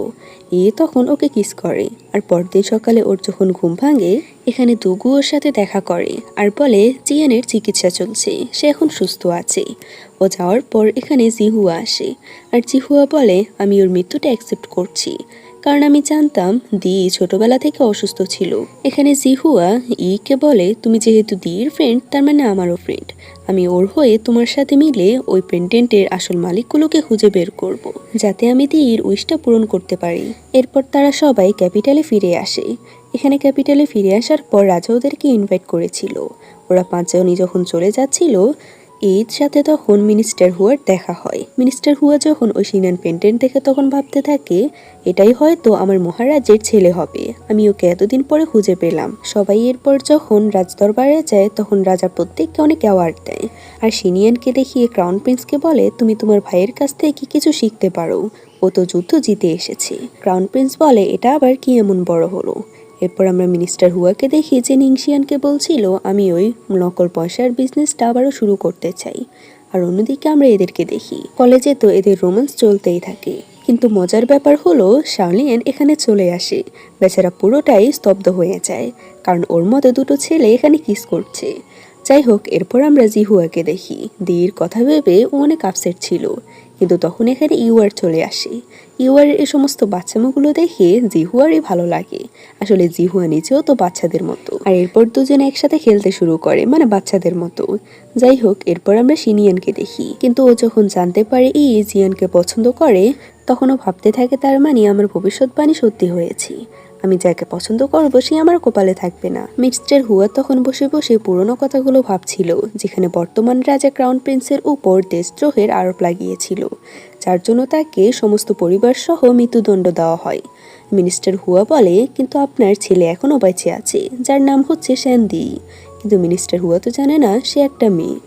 তখন ওকে কিস করে, আর পরদিন সকালে ওর যখন ঘুম ভাঙে এখানে দুগু ওর সাথে দেখা করে আর বলে জিয়ানের চিকিৎসা চলছে, সে এখন সুস্থ আছে। ও যাওয়ার পর এখানে জিহুয়া আসে আর জিহুয়া বলে, আমি ওর মৃত্যুটা অ্যাকসেপ্ট করছি, কারণ আমি জানতাম ছোটবেলা থেকে অসুস্থ ছিল। এখানে জিহুয়া কে বলে, তুমি যেহেতু দির ফ্রেন্ড তার মানে আমারও ফ্রেন্ড, আমি ওর হয়ে তোমার সাথে মিলে ওই পেন্টেন্টের আসল মালিকগুলোকে খুঁজে বের করব, যাতে আমি দির উইশটা পূরণ করতে পারি। এরপর তারা সবাই ক্যাপিটালে ফিরে আসে। এখানে ক্যাপিটালে ফিরে আসার পর রাজা ওদেরকে ইনভাইট করেছিল। ওরা 5 জনই যখন চলে যাচ্ছিল এর সাথে তখন মিনিস্টার হুয়ার দেখা হয়। মিনিস্টার হুয়া যখন ওই সিনান পেন্টেন্ট দেখে তখন ভাবতে থাকে, এটাই হয়তো আমার মহারাজের ছেলে হবে, আমি ওকে এতদিন পরে খুঁজে পেলাম। সবাই এরপর যখন রাজদরবারে যায় তখন রাজা প্রত্যেককে অনেক অ্যাওয়ার্ড দেয়, আর সিনিয়ানকে দেখিয়ে ক্রাউন প্রিন্সকে বলে, তুমি তোমার ভাইয়ের কাছ থেকে কিছু শিখতে পারো, ও তো যুদ্ধ জিতে এসেছে। ক্রাউন প্রিন্স বলে, এটা আবার কি এমন বড় হলো। এরপর আমরা মিনিস্টার হুয়াকে দেখি যে নিংশিয়ানকে বলছিল, আমি ওই নকল পয়সার বিজনেসটা আবারও শুরু করতে চাই। আর অন্যদিকে আমরা এদেরকে দেখি কলেজে তো এদের রোম্যান্স চলতেই থাকে। কিন্তু মজার ব্যাপার হলো শাওলিয়েন এখানে চলে আসে। বেচারা পুরোটাই স্তব্ধ হয়ে যায়, কারণ ওর মতো দুটো ছেলে এখানে কিস করছে। যাই হোক, এরপর আমরা জিহুয়াকে দেখি। দির কথা ভেবে ও অনেক আপসেট ছিল, কিন্তু তখন এখানে ইউয়ার চলে আসে। ইউয়ারের এই সমস্ত বাচ্চামোগুলো দেখে জিহুয়ারই ভালো লাগে। আসলে জিহুয়া নিজেও তো বাচ্চাদের মতো। আর এরপর দুজনে একসাথে খেলতে শুরু করে, মানে বাচ্চাদের মতো। যাই হোক, এরপর আমরা সিনিয়ানকে দেখি, কিন্তু ও যখন জানতে পারে জিয়ানকে পছন্দ করে তখন ও ভাবতে থাকে, তার মানে আমার ভবিষ্যৎবাণী সত্যি হয়েছে, আমি যাকে পছন্দ করবো সে আমার কপালে থাকবে না। মিস্টার হুয়া তখন বসে বসে পুরনো কথাগুলো ভাবছিল, যেখানে বর্তমান রাজা ক্রাউন প্রিন্সের উপর দেশদ্রোহের আরোপ লাগিয়েছিল, যার জন্য তাকে সমস্ত পরিবার সহ মৃত্যুদণ্ড দেওয়া হয়। মিনিস্টার হুয়া বলে, কিন্তু আপনার ছেলে এখনও বেঁচে আছে, যার নাম হচ্ছে শ্যানদি। কিন্তু মিনিস্টার হুয়া তো জানে না সে একটা মেয়ে।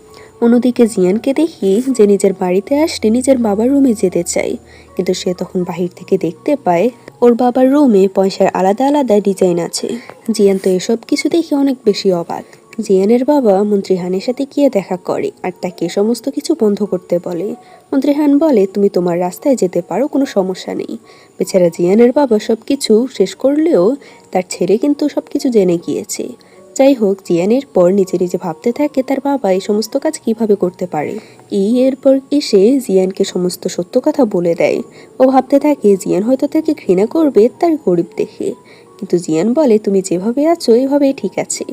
অন্যদিকে জিয়ানকে দেখি যে নিজের বাড়িতে আসলে নিজের বাবার রুমে যেতে চায়, কিন্তু সে তখন বাহির থেকে দেখতে পায় ওর বাবার রুমে পয়সার আলাদা আলাদা ডিজাইন আছে। জিয়ান তো এসব কিছু দেখে অনেক বেশি অবাক। জিয়ানের বাবা মন্ত্রী হানের সাথে গিয়ে দেখা করে আর তাকে সমস্ত কিছু বন্ধ করতে বলে। মন্ত্রী হান বলে, তুমি তোমার রাস্তায় যেতে পারো, কোনো সমস্যা নেই। বেচারা জিয়ানের বাবা সবকিছু শেষ করলেও তার ছেলে কিন্তু সবকিছু জেনে গিয়েছে। যাই হোক, জিয়ানের পর নিজে নিজে ভাবতে থাকে তার বাবা এই সমস্ত কাজ কিভাবে করতে পারে। এরপর এসে জিয়ানকে সমস্ত সত্য কথা বলে দেয়। ও ভাবতে থাকে জিয়ান হয়তো তাকে ঘৃণা করবে তার গরিব দেখে, কিন্তু জিয়ান বলে, তুমি যেভাবে আছো এভাবেই ঠিক আছে।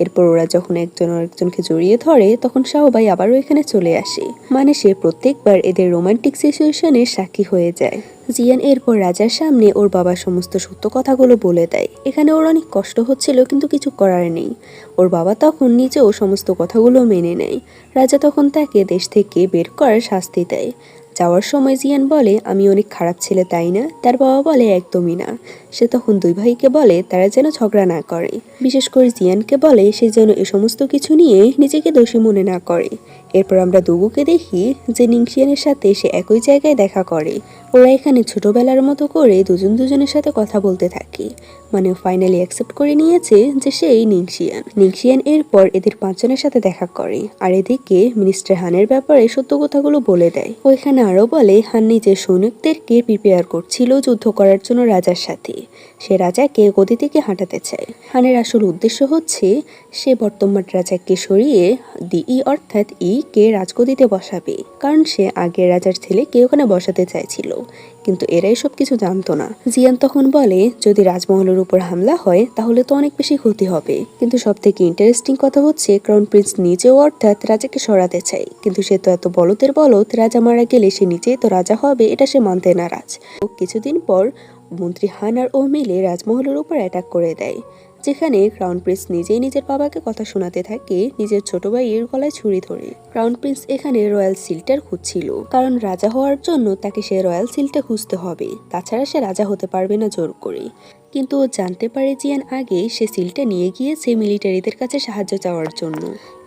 এরপর ওরা যখন একজন আরেকজনকে জড়িয়ে ধরে তখন শাহবাই আবারও এখানে চলে আসে। মানে সে প্রত্যেকবার এদের রোমান্টিক সিচুয়েশনের সাক্ষী হয়ে যায়। জিয়ান এরপর রাজার সামনে ওর বাবার সমস্ত সত্য কথাগুলো বলে দেয়। এখানে ওর অনেক কষ্ট হচ্ছিল, কিন্তু কিছু করার নেই। ওর বাবা তখন নিজেও সমস্ত কথাগুলো মেনে নেয়। রাজা তখন তাকে দেশ থেকে বের করার শাস্তি দেয়। যাওয়ার সময় জিয়ান বলে, আমি অনেক খারাপ ছেলে তাই না? তার বাবা বলে, একদমই না। সে তখন দুই ভাইকে বলে তারা যেন ঝগড়া না করে, বিশেষ করে জিয়ানকে বলে সে যেন এ সমস্ত কিছু নিয়ে নিজেকে দোষী মনে না করে। এরপর আমরা দুগুকে দেখি যে নিংশিয়ানের সাথে সে একই জায়গায় দেখা করে। ওরা এখানে ছোটবেলার মতো করে দুজন দুজনের সাথে কথা বলতে থাকে। মানে ফাইনালি অ্যাকসেপ্ট করে নিয়েছে যে সেই নিংশিয়ান এরপর এদের পাঁচজনের সাথে দেখা করে আর এদিকে মিনিস্টার হানের ব্যাপারে সত্য কথাগুলো বলে দেয়। ওইখানে আরো বলে হান নিজের সৈনিকদেরকে প্রিপেয়ার করছিল যুদ্ধ করার জন্য রাজার সাথে। সে রাজাকে গদি থেকে হাঁটাতে চায়। হানের আসল উদ্দেশ্য হচ্ছে সে বর্তমান রাজাকে সরিয়ে অর্থাৎ কে রাজগদিতে বসাবে, কারণ সে আগের রাজার ছেলেকে ওখানে বসাতে চাইছিল, কিন্তু এরা এসব কিছু জানতো না। জিয়ান তখন বলে, যদি রাজমহলের উপর হামলা হয় তাহলে তো অনেক বেশি ক্ষতি হবে, কিন্তু সব থেকে ইন্টারেস্টিং কথা হচ্ছে ক্রাউন প্রিন্স নিজেও অর্থাৎ রাজাকে সরাতে চায়, কিন্তু সে তো এত বলদের বলদ, রাজা মারা গেলে সে নিজেই তো রাজা হবে এটা সে মানতে নারাজ। কিছুদিন পর মন্ত্রী হান আর ও মিলে রাজমহলের উপর অ্যাটাক করে দেয়, যেখানে ক্রাউন প্রিন্স নিজেই নিজের বাবাকে কথা শোনাতে থাকে নিজের ছোট ভাইয়ের গলায় ছুরি ধরে। ক্রাউন প্রিন্স এখানে রয়্যাল সিলটার খুঁজছিল, কারণ রাজা হওয়ার জন্য তাকে সে রয়্যাল সিলটা খুঁজতে হবে, তাছাড়া সে রাজা হতে পারবে না জোর করে। কিন্তু ও জানতে পারে জিয়ান আগে সে সিলটা নিয়ে গিয়েছে মিলিটারিদের কাছে সাহায্য চাওয়ার জন্য।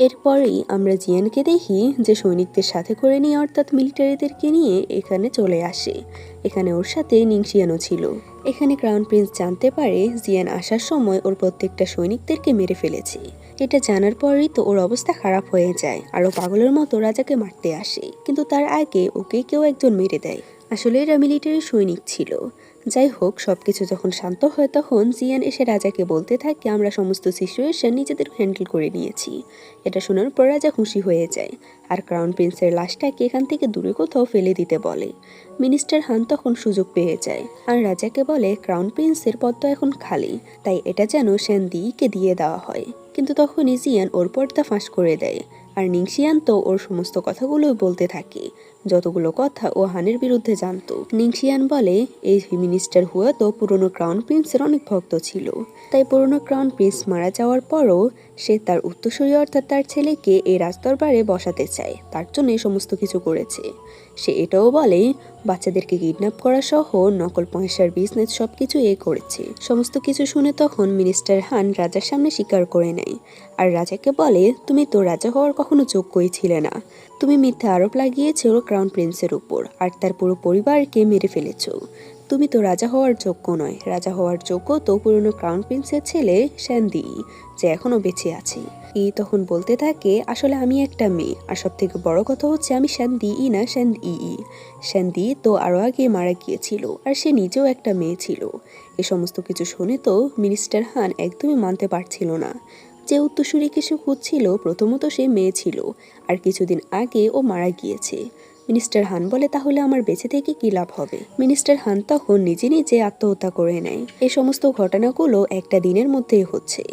এরপরেই আমরা জিয়ানকে দেখি যে সৈনিকদের সাথে করে নিয়ে অর্থাৎ মিলিটারিদেরকে নিয়ে এখানে চলে আসে। এখানে ওর সাথে নিংশিয়ানও ছিল। এখানে ক্রাউন প্রিন্স জানতে পারে জিয়ান আসার সময় ওর প্রত্যেকটা সৈনিকদেরকে মেরে ফেলেছে। এটা জানার পরেই তো ওর অবস্থা খারাপ হয়ে যায়, আরও পাগলের মতো রাজাকে মারতে আসে, কিন্তু তার আগে ওকে কেউ একজন মেরে দেয়। আসলে এরা মিলিটারি সৈনিক ছিল। যাই হোক, সবকিছু যখন শান্ত হয় তখন জিয়ান এসে রাজাকে বলতে থাকে আমরা সমস্ত সিচুয়েশন নিজেদের হ্যান্ডেল করে নিয়েছি। এটা শোনার পর রাজা খুশি হয়ে যায় আর ক্রাউন প্রিন্সের লাশটাকে এখান থেকে দূরে কোথাও ফেলে দিতে বলে। মিনিস্টার হান তখন সুযোগ পেয়ে যায় আর রাজাকে বলে ক্রাউন প্রিন্সের পদ তো এখন খালি, তাই এটা যেন সেনদিকে দিয়ে দেওয়া হয়। কিন্তু তখনই জিয়ান ওর পর্দা ফাঁস করে দেয় আর নিংশিয়ান তো ওর সমস্ত কথাগুলো বলতে থাকে, যতগুলো কথা ও হানের বিরুদ্ধে জানতো। নিংশিয়ান বলে এই মিনিস্টার হুয়া তো পুরনো ক্রাউন প্রিন্সের অনেক ভক্ত ছিল, তাই পুরনো ক্রাউন প্রিন্স মারা যাওয়ার পরও সে তার উত্তরসূরি অর্থাৎ তার ছেলেকে এই রাজদরবারে বসাতে চায়, তার জন্য সমস্ত কিছু করেছে। সে এটাও বলে বাচ্চাদেরকে কিডন্যাপ করা সহ নকল পয়সার বিজনেস সবকিছু করেছে। সমস্ত কিছু শুনে তখন মিনিস্টার হান রাজার সামনে স্বীকার করে নেয় আর রাজাকে বলে তুমি তো রাজা হওয়ার কখনো যোগ্যই ছিলে না, তুমি মিথ্যা আরোপ লাগিয়েছো ক্রাউন প্রিন্সের উপর আর তার পুরো পরিবারকে মেরে ফেলেছো। তুমি তো রাজা হওয়ার যোগ্য নয়, রাজা হওয়ার যোগ্য তো পুরনো ক্রাউন প্রিন্সের ছেলে শ্যান্দি, যে এখনো বেঁচে আছে। তখন বলতে থাকে আসলে আমি একটা মেয়ে, আর সব থেকে বড় কথা হচ্ছে আমি শ্যান্দি না শ্যান্দি তো আরো আগে মারা গিয়েছিল আর সে নিজেও একটা মেয়ে ছিল। এ সমস্ত কিছু শুনে তো মিনিস্টার হান একদমই মানতে পারছিল না। যে উত্তরসূরিকে সে খুঁজছিল প্রথমত সে মেয়ে ছিল আর কিছুদিন আগে ও মারা গিয়েছে। মিনিস্টার হান বলে তাহলে আমার বেঁচে থেকে কি লাভ হবে? মিনিস্টার হান তখন নিজে নিজে আত্মহত্যা করে নেয়। এই সমস্ত ঘটনাগুলো একটা দিনের মধ্যেই হচ্ছে।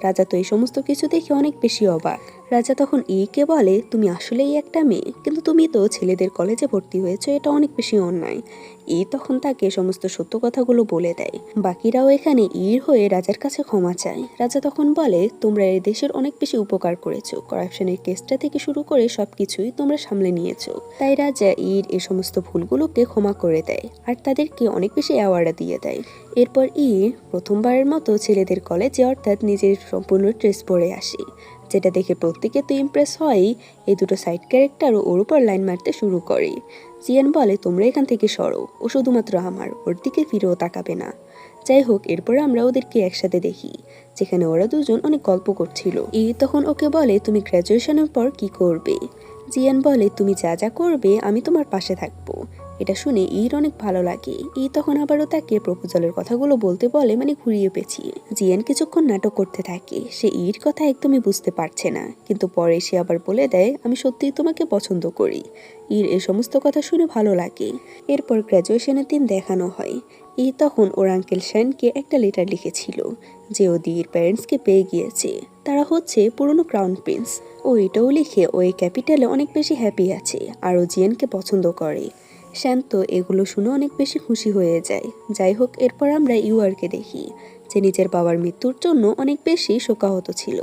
রাজা তো এই সমস্ত কিছু দেখে অনেক বেশি অবাক। রাজা তখন কে বলে তুমি আসলেই একটা মেয়ে, কিন্তু তুমি তো ছেলেদের কলেজে ভর্তি হয়েছো, এটা অনেক বেশি অন্যায়। তখন তাকে সমস্ত সত্য কথাগুলো বলে দেয়। বাকিরাও এখানে হয়ে রাজার কাছে ক্ষমা চায়। রাজা তখন বলে তোমরা এই দেশের অনেক বেশি উপকার করেছো, করাপশনের কেসটা থেকে শুরু করে সবকিছুই তোমরা সামলে নিয়েছো, তাই রাজা এই সমস্ত ভুলগুলোকে ক্ষমা করে দেয় আর তাদেরকে অনেক বেশি অ্যাওয়ার্ড দিয়ে দেয়। এরপর প্রথমবারের মতো ছেলেদের কলেজে অর্থাৎ নিজের সম্পূর্ণ ড্রেস পরে আসে, যেটা দেখে প্রত্যেকে তো ইমপ্রেস হয়। এই দুটো সাইড ক্যারেক্টারও ওর উপর লাইন মারতে শুরু করে। জিয়ান বলে তোমরা এখান থেকে সরো, ও শুধুমাত্র আমার, ওর দিকে ফিরেও তাকাবে না। যাই হোক, এরপর আমরা ওদেরকে একসাথে দেখি। যেখানে ওরা দুজন অনেক গল্প করছিল। তখন ওকে বলে, তুমি গ্র্যাজুয়েশনের পর কি করবে? জিয়ান বলে, তুমি যা যা করবে আমি তোমার পাশে থাকবো। এটা শুনে অনেক ভালো লাগে। তখন আবারও তাকে প্রপোজালের কথাগুলো বলতে বলে, মানে ঘুরিয়ে পেঁচিয়ে। জিয়ান কিছুক্ষণ নাটক করতে থাকে, সে কথা একদমই বুঝতে পারছে না, কিন্তু পরে সে আবার বলে দেয়, আমি সত্যিই তোমাকে পছন্দ করি। এই সমস্ত কথা শুনে ভালো লাগে। এরপর গ্র্যাজুয়েশনের দিন দেখানো হয়। তখন ওর আঙ্কেল শ্যানকে একটা লেটার লিখেছিল যে ওদের প্যারেন্টসকে পেয়ে গিয়েছে, তারা হচ্ছে পুরনো ক্রাউন প্রিন্স। এটাও লিখে ওই ক্যাপিটালে অনেক বেশি হ্যাপি আছে আর ও জিয়ানকে পছন্দ করে। শ্যান তো এগুলো শুনে অনেক বেশি খুশি হয়ে যায়। যাই হোক, এরপর আমরা ইউআরকে দেখি, যে নিজের বাবার মৃত্যুর জন্য অনেক বেশি শোকাহত ছিল।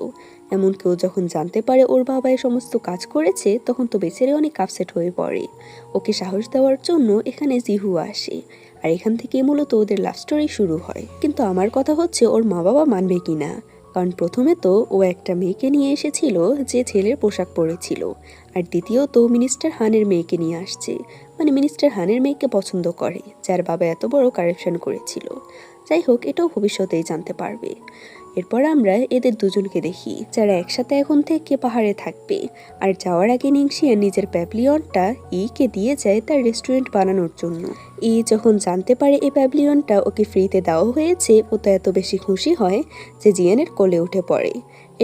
এমনকি ও যখন জানতে পারে ওর বাবা এই সমস্ত কাজ করেছে, তখন তো বেচারে অনেক আপসেট হয়ে পড়ে। ওকে সাহস দেওয়ার জন্য এখানে জিহু আসে, আর এখান থেকে মূলত ওদের লাভ স্টোরি শুরু হয়। কিন্তু আমার কথা হচ্ছে, ওর মা বাবা মানবে কিনা, কারণ প্রথমে তো ও একটা মেয়েকে নিয়ে এসেছিল যে ছেলের পোশাক পরেছিল, আর দ্বিতীয়ত মিনিস্টার হানের মেয়েকে নিয়ে আসছে, মানে মিনিস্টার হানের মেয়েকে পছন্দ করে, যার বাবা এত বড় কারাপশন করেছিল। যাই হোক, এটাও ভবিষ্যতেই জানতে পারবে। এরপর আমরা এদের দুজনকে দেখি, যারা একসাথে এখন থেকে পাহাড়ে থাকবে। আর যাওয়ার আগে নিংশিয়া নিজের প্যাভিলিয়নটা কে দিয়ে যায় তার রেস্টুরেন্ট বানানোর জন্য। যখন জানতে পারে এই প্যাভিলিয়নটা ওকে ফ্রিতে দেওয়া হয়েছে, ও তো এত বেশি খুশি হয় যে জিয়ানের কোলে উঠে পড়ে।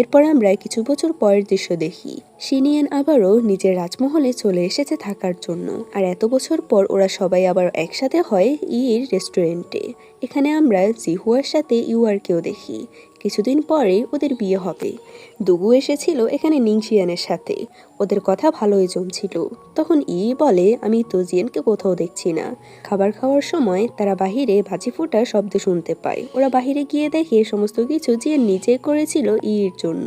এরপর আমরা কিছু বছর পরের দৃশ্য দেখি, শিনিয়ান আবারও নিজের রাজমহলে চলে এসেছে থাকার জন্য। আর এত বছর পর ওরা সবাই আবার একসাথে হয় রেস্টুরেন্টে। এখানে আমরা জিহুয়ার সাথে ইউআরকেও দেখি। কিছুদিন পরে ওদের বিয়ে হবে। দুগু এসেছিল এখানে নিংশিয়ানের সাথে, ওদের কথা ভালোই জমছিল। তখন বলে, আমি তো জিয়ানকে কোথাও দেখছি না। খাবার খাওয়ার সময় তারা বাহিরে ভাজি ফোটার শব্দ শুনতে পায়। ওরা বাহিরে গিয়ে দেখে সমস্ত কিছু জিয়ান নিজে করেছিল এর জন্য।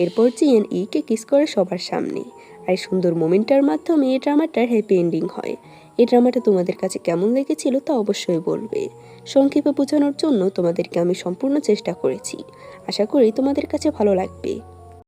এরপর জিয়ান কে কিস করে সবার সামনে। আর সুন্দর মোমেন্টার মাধ্যমে এই ড্রামাটার হ্যাপি এন্ডিং হয়। এই ড্রামাটা তোমাদের কাছে কেমন লেগেছিল তা অবশ্যই বলবে। সংক্ষেপে বোঝানোর জন্য তোমাদেরকে আমি সম্পূর্ণ চেষ্টা করেছি। আশা করি তোমাদের কাছে ভালো লাগবে।